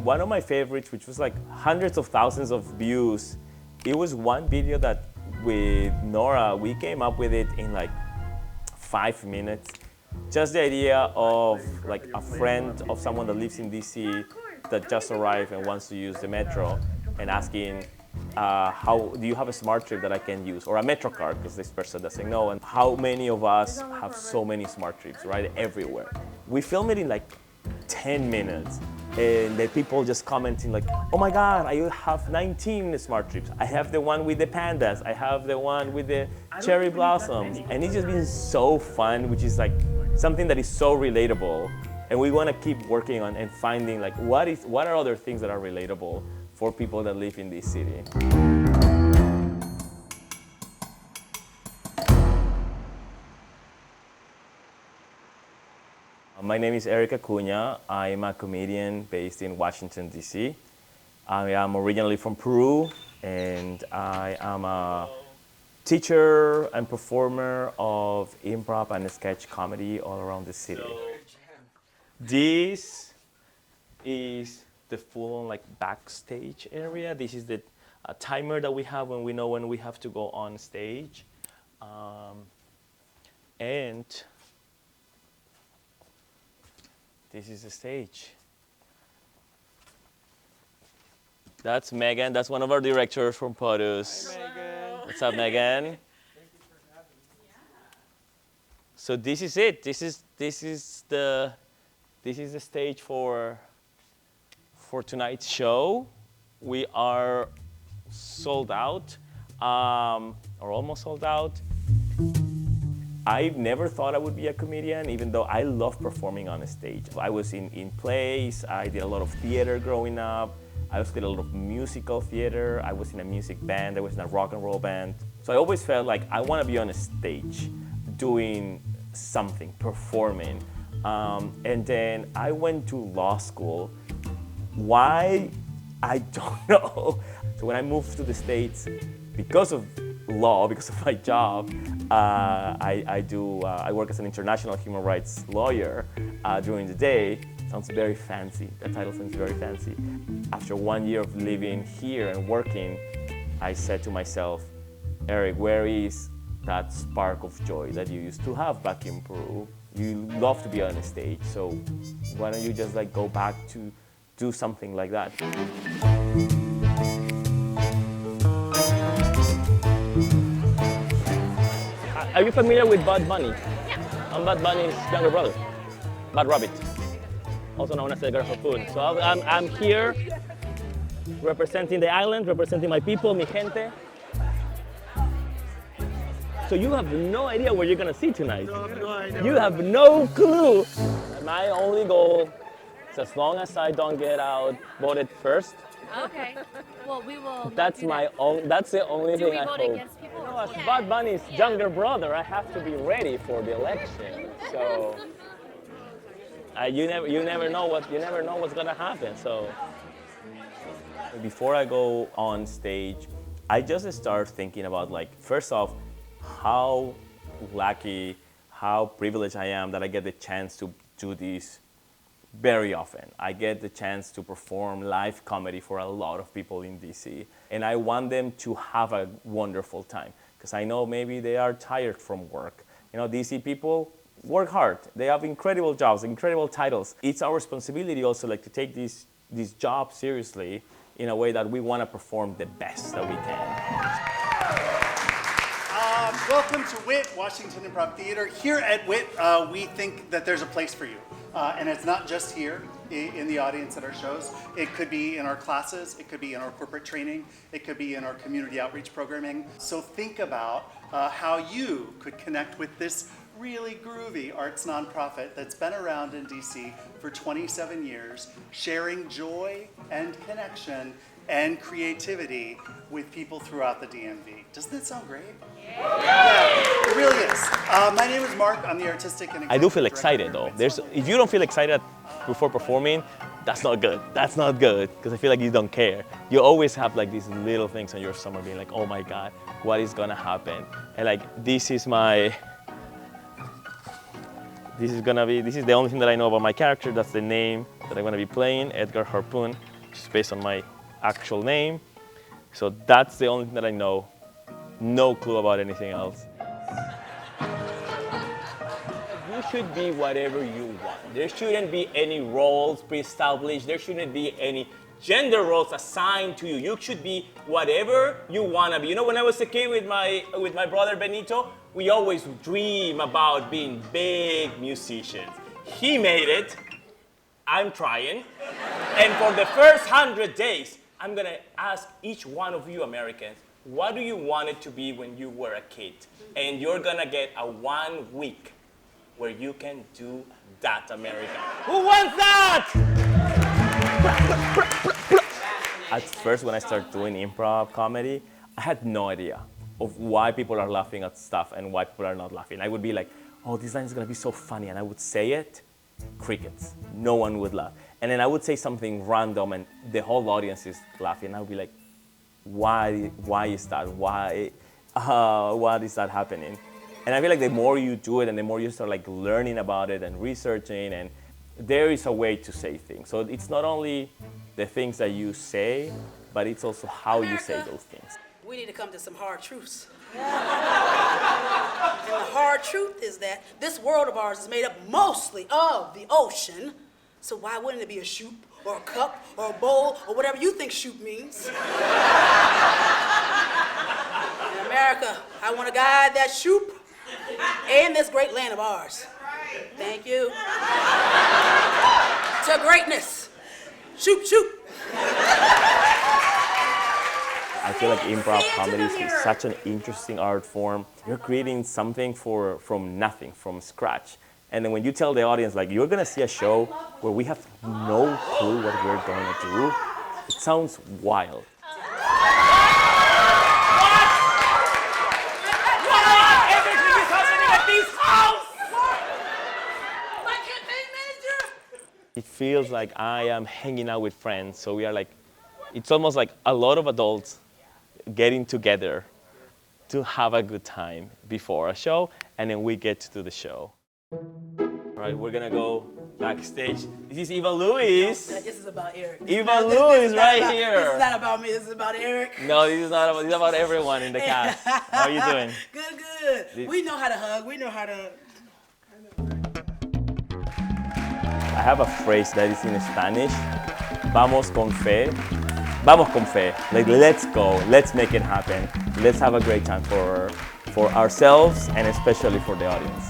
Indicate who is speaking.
Speaker 1: One of my favorites, which was like hundreds of thousands of views, it was one video that with Nora, we came up with it in like 5 minutes. Just the idea of like a friend of someone that lives in DC that just arrived and wants to use the metro and asking, how do you have a smart trip that I can use, or a metro card, because this person doesn't know, and how many of us have so many smart trips, right, everywhere. We filmed it in like 10 minutes, and the people just commenting like, oh my God, I have 19 smart trips. I have the one with the pandas, I have the one with the cherry blossoms, and it's just been so fun, which is like something that is so relatable, and we want to keep working on and finding like what are other things that are relatable for people that live in this city. My name is Erick Acuña. I'm a comedian based in Washington, D.C. I am originally from Peru, and I am a teacher and performer of improv and sketch comedy all around the city. This is the full like backstage area. This is the timer that we have when we know when we have to go on stage. And this is the stage. That's Megan. That's one of our directors from POTUS.
Speaker 2: Hi, Megan.
Speaker 1: What's up, Megan?
Speaker 2: Thank you for having me.
Speaker 1: So this is it. This is the stage for tonight's show. We are sold out, or almost sold out. I've never thought I would be a comedian, even though I love performing on a stage. I was in plays, I did a lot of theater growing up, I also did a lot of musical theater, I was in a music band, I was in a rock and roll band. So I always felt like I want to be on a stage doing something, performing. And then I went to law school. Why? I don't know. So when I moved to the States, because of law, because of my job, I work as an international human rights lawyer during the day. Sounds very fancy. That title sounds very fancy. After 1 year of living here and working, I said to myself, Erick, where is that spark of joy that you used to have back in Peru? You love to be on a stage, so why don't you just like go back to do something like that? Are you familiar with Bad Bunny?
Speaker 3: Yeah.
Speaker 1: I'm Bad Bunny's younger brother, Bad Rabbit, also known as the Harpoon. So I'm here representing the island, representing my people, mi gente. So you have no idea what you're gonna see tonight.
Speaker 2: No idea.
Speaker 1: You have no clue. My only goal is as long as I don't get out voted first.
Speaker 3: Okay. Well, we will.
Speaker 1: That's my own. That's the only
Speaker 3: Do
Speaker 1: thing
Speaker 3: we
Speaker 1: I
Speaker 3: vote
Speaker 1: hope.
Speaker 3: against people?
Speaker 1: No, as Bad Bunny's younger brother, I have to be ready for the election. So you never know what's gonna happen. So before I go on stage, I just start thinking about like, first off, how lucky, how privileged I am that I get the chance to do this very often. I get the chance to perform live comedy for a lot of people in DC, and I want them to have a wonderful time, because I know maybe they are tired from work. You know, DC people work hard. They have incredible jobs, incredible titles. It's our responsibility also like to take this job seriously in a way that we want to perform the best that we can.
Speaker 4: Welcome to WIT, Washington Improv Theater. Here at WIT, we think that there's a place for you. And it's not just here in the audience at our shows. It could be in our classes, it could be in our corporate training, it could be in our community outreach programming. So think about how you could connect with this really groovy arts nonprofit that's been around in DC for 27 years, sharing joy and connection and creativity with people throughout the DMV. Doesn't that sound great? Yeah, it really is. My name is Mark. I'm the artistic and
Speaker 1: I do feel excited though. If you don't feel excited before performing, that's not good. That's not good, because I feel like you don't care. You always have like these little things on your stomach being like, oh my God, what is gonna happen? And like, this is the only thing that I know about my character. That's the name that I'm gonna be playing, Edgar Harpoon. just based on my actual name. So that's the only thing that I know. No clue about anything else. You should be whatever you want. There shouldn't be any roles pre-established. There shouldn't be any gender roles assigned to you. You should be whatever you want to be. You know, when I was a kid with my brother Benito, we always dream about being big musicians. He made it. I'm trying. And for the first 100 days, I'm gonna ask each one of you Americans, what do you want it to be when you were a kid? And you're gonna get a 1 week where you can do that, America. Who wants that? At first, when I started doing improv comedy, I had no idea of why people are laughing at stuff and why people are not laughing. I would be like, oh, this line is gonna be so funny, and I would say it, crickets. No one would laugh. And then I would say something random, and the whole audience is laughing. And I would be like, why is that? Why is that happening? And I feel like the more you do it and the more you start like learning about it and researching, and there is a way to say things. So it's not only the things that you say, but it's also how you say those things.
Speaker 5: We need to come to some hard truths. And the hard truth is that this world of ours is made up mostly of the ocean. So why wouldn't it be a shoop or a cup or a bowl or whatever you think shoop means? In America, I want to guide that shoop and this great land of ours. Thank you. To greatness. Shoop, shoop.
Speaker 1: I feel like improv comedy is such an interesting art form. You're creating something from nothing, from scratch. And then when you tell the audience, like, you're gonna see a show where we have no clue what we're gonna do, it sounds wild. Everything is happening at this house!
Speaker 5: My campaign manager!
Speaker 1: It feels like I am hanging out with friends, so we are like, it's almost like a lot of adults getting together to have a good time before a show, and then we get to do the show. All right, we're gonna go backstage. This is Eva Louise.
Speaker 5: This is about Eric.
Speaker 1: Eva Louise right
Speaker 5: This
Speaker 1: here.
Speaker 5: is not about me, this is about Eric.
Speaker 1: No, this is not about, this is about everyone in the cast. How are you doing?
Speaker 5: Good, good. We know how to hug, we know how to...
Speaker 1: I have a phrase that is in Spanish. Vamos con fe. Vamos con fe. Like, let's go. Let's make it happen. Let's have a great time for ourselves and especially for the audience.